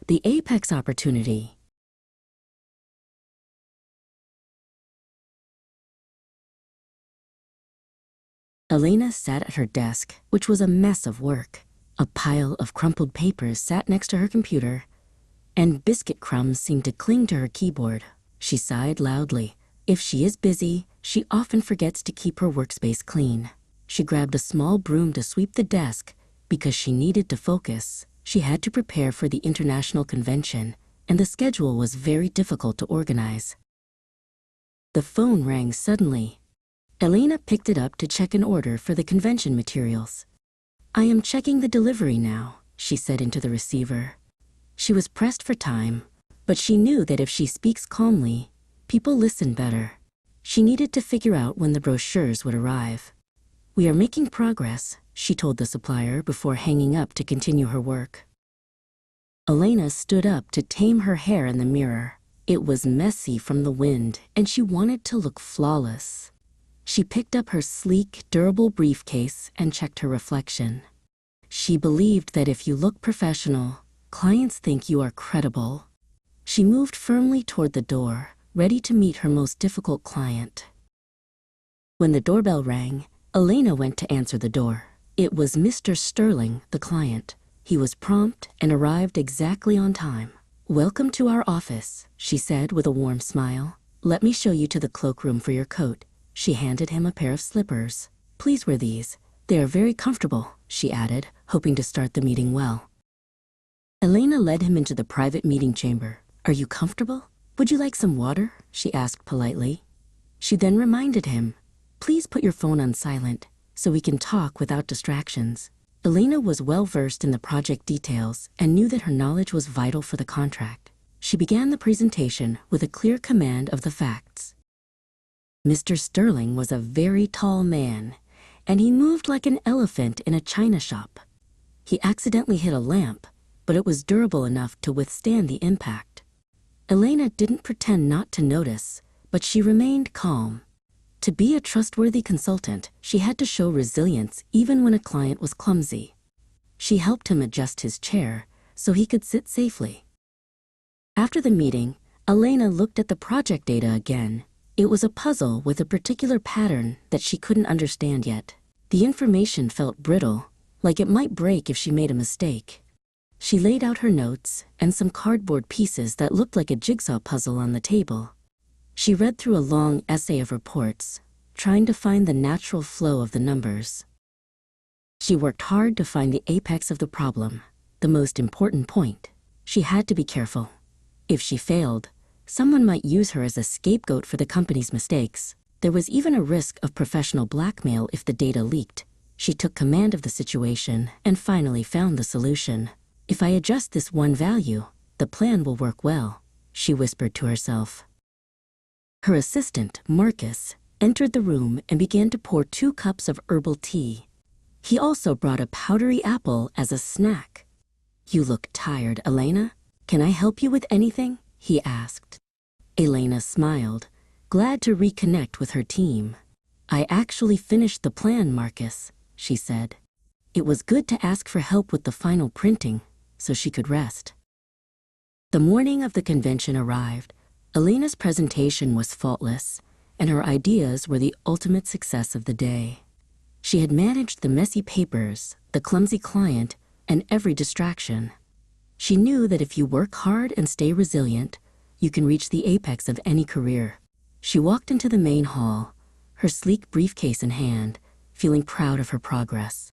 The apex opportunity. Elena sat at her desk, which was a mess of work. A pile of crumpled papers sat next to her computer, and biscuit crumbs seemed to cling to her keyboard. She sighed loudly. If she is busy, she often forgets to keep her workspace clean. She grabbed a small broom to sweep the desk because she needed to focus. She had to prepare for the international convention, and the schedule was very difficult to organize. The phone rang suddenly. Elena picked it up to check an order for the convention materials. "I am checking the delivery now," she said into the receiver. She was pressed for time, but she knew that if she speaks calmly, people listen better. She needed to figure out when the brochures would arrive. "We are making progress," she told the supplier before hanging up to continue her work. Elena stood up to tame her hair in the mirror. It was messy from the wind, and she wanted to look flawless. She picked up her sleek, durable briefcase and checked her reflection. She believed that if you look professional, clients think you are credible. She moved firmly toward the door, ready to meet her most difficult client. When the doorbell rang, Elena went to answer the door. It was Mr. Sterling, the client. He was prompt and arrived exactly on time. "Welcome to our office," she said with a warm smile. "Let me show you to the cloakroom for your coat." She handed him a pair of slippers. "Please wear these. They are very comfortable," she added, hoping to start the meeting well. Elena led him into the private meeting chamber. "Are you comfortable? Would you like some water?" she asked politely. She then reminded him, "Please put your phone on silent so we can talk without distractions." Elena was well versed in the project details and knew that her knowledge was vital for the contract. She began the presentation with a clear command of the facts. Mr. Sterling was a very tall man, and he moved like an elephant in a china shop. He accidentally hit a lamp, but it was durable enough to withstand the impact. Elena didn't pretend not to notice, but she remained calm. To be a trustworthy consultant, she had to show resilience even when a client was clumsy. She helped him adjust his chair so he could sit safely. After the meeting, Elena looked at the project data again. It was a puzzle with a particular pattern that she couldn't understand yet. The information felt brittle, like it might break if she made a mistake. She laid out her notes and some cardboard pieces that looked like a jigsaw puzzle on the table. She read through a long essay of reports, trying to find the natural flow of the numbers. She worked hard to find the apex of the problem, the most important point. She had to be careful. If she failed, someone might use her as a scapegoat for the company's mistakes. There was even a risk of professional blackmail if the data leaked. She took command of the situation and finally found the solution. "If I adjust this one value, the plan will work well," she whispered to herself. Her assistant, Marcus, entered the room and began to pour 2 cups of herbal tea. He also brought a powdery apple as a snack. "You look tired, Elena. Can I help you with anything?" he asked. Elena smiled, glad to reconnect with her team. "I actually finished the plan, Marcus," she said. It was good to ask for help with the final printing so she could rest. The morning of the convention arrived. Elena's presentation was faultless, and her ideas were the ultimate success of the day. She had managed the messy papers, the clumsy client, and every distraction. She knew that if you work hard and stay resilient, you can reach the apex of any career. She walked into the main hall, her sleek briefcase in hand, feeling proud of her progress.